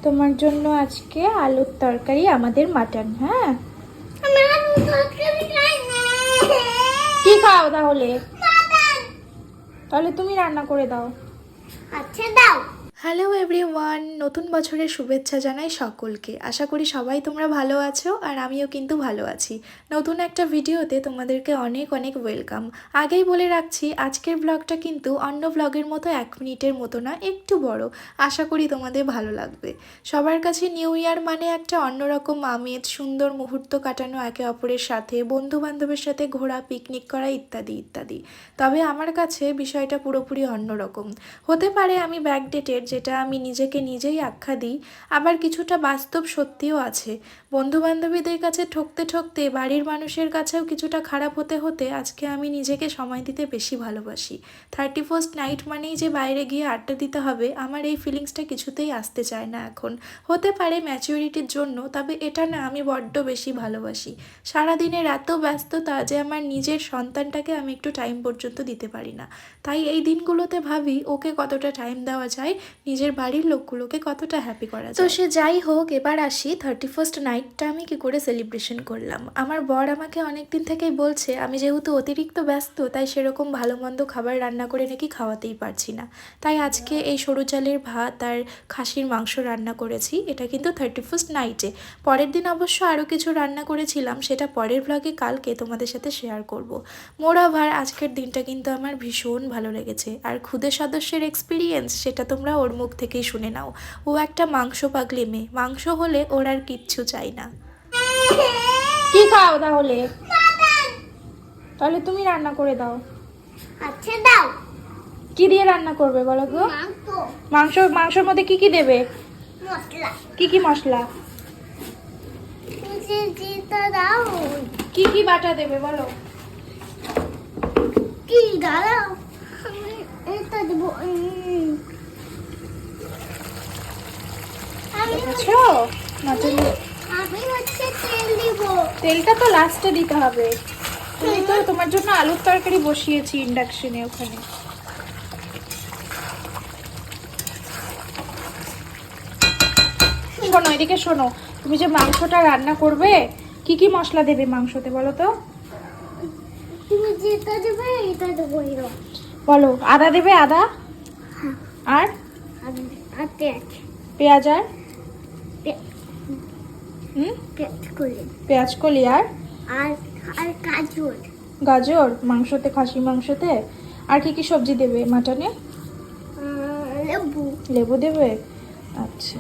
তোমার জন্য আজকে আলুর তরকারি, আমাদের মাটন। হ্যাঁ, কি খাও তাহলে? তাহলে তুমি রান্না করে দাও। আচ্ছা দাও। হ্যালো এভরিওয়ান, নতুন বছরের শুভেচ্ছা জানাই সকলকে। আশা করি সবাই তোমরা ভালো আছো, আর আমিও কিন্তু ভালো আছি। নতুন একটা ভিডিওতে তোমাদেরকে অনেক অনেক ওয়েলকাম। আগেই বলে রাখছি, আজকের ব্লগটা কিন্তু অন্য ব্লগের মতো 1 মিনিটের মতো না, একটু বড়। আশা করি তোমাদের ভালো লাগবে। সবার কাছে নিউ ইয়ার মানে একটা অন্যরকম আমেজ, সুন্দর মুহূর্ত কাটানো একে অপরের সাথে, বন্ধু বান্ধবের সাথে ঘোরা, পিকনিক করা ইত্যাদি ইত্যাদি। তবে আমার কাছে বিষয়টা পুরোপুরি অন্যরকম। হতে পারে আমি ব্যাকডেটেড, যেটা আমি নিজেকে নিজেই আখ্যা দিই, আবার কিছুটা বাস্তব সত্যিও আছে। বন্ধুবান্ধবীদের কাছে ঠকতে ঠকতে, বাড়ির মানুষের কাছেও কিছুটা খারাপ হতে হতে আজকে আমি নিজেকে সময় দিতে বেশি ভালোবাসি। 31st নাইট মানেই যে বাইরে গিয়ে আড্ডা দিতে হবে, আমার এই ফিলিংসটা কিছুতেই আসতে চায় না এখন। হতে পারে ম্যাচুরিটির জন্য, তবে এটা না, আমি বড্ড বেশি ভালোবাসি। সারাদিনের এত ব্যস্ততা যে আমার নিজের সন্তানটাকে আমি একটু টাইম পর্যন্ত দিতে পারি না। তাই এই দিনগুলোতে ভাবি ওকে কতটা টাইম দেওয়া যায়, নিজের বাড়ির লোকগুলোকে কতটা হ্যাপি করা যায়। তো সে যাই হোক, এবার আসি 31st নাইটটা আমি কি করে সেলিব্রেশন করলাম। আমার বর আমাকে অনেক দিন থেকেই বলছে, আমি যেহেতু অতিরিক্ত ব্যস্ত, তাই সেরকম ভালো মন্দ খাবার রান্না করে নাকি খাওয়াতেই পারছি না। তাই আজকে এই সরু চালের ভাত আর খাসির মাংস রান্না করেছি। এটা কিন্তু 31st নাইটে। পরের দিন অবশ্য আরও কিছু রান্না করেছিলাম, সেটা পরের ব্লগে কালকে তোমাদের সাথে শেয়ার করব। মোরাভার আজকের দিনটা কিন্তু আমার ভীষণ ভালো লেগেছে। আর খুদে সদস্যের এক্সপিরিয়েন্স, সেটা তোমরা ওর মুখ থেকেই শুনে নাও। ও একটা মাংস পাগলি মেয়ে, মাংস হলে ওর আর কিচ্ছু চাই না। কি খাও তাহলে? তাহলে তুমি রান্না করে দাও। আচ্ছা দাও। কি দিয়ে রান্না করবে বলো তো? মাংসের মধ্যে কি কি দেবে? মশলা। কি মশলা? জিতা দাও। কি বাটা দেবে বলো? কি দাও? আমি এটা দেবো। আমি বুঝছো? মাটন আমি হচ্ছে তেল দিব। তেলটা তো লাস্টে দিতে হবে। তুমি তো, তোমার জন্য আলুর তরকারি বসিয়েছি ইন্ডাকশনে ওখানে। শোনো, এদিকে শোনো। তুমি যে মাংসটা রান্না করবে, কি মশলা দেবে মাংসতে বলো তো? তুমি যেটা দেবে এটা দেবো। বলো। আদা দেবে, আদা। আর আর পেঁয়াজ। পেঁয়াজ আর পেঁয়াজ কলি। পেঁয়াজ কলি আর আর আর গাজর। গাজর মাংসতে, খাসি মাংসতে। আর কি সবজি দেবে মাটনে? লেবু। লেবু দেবে। আচ্ছা,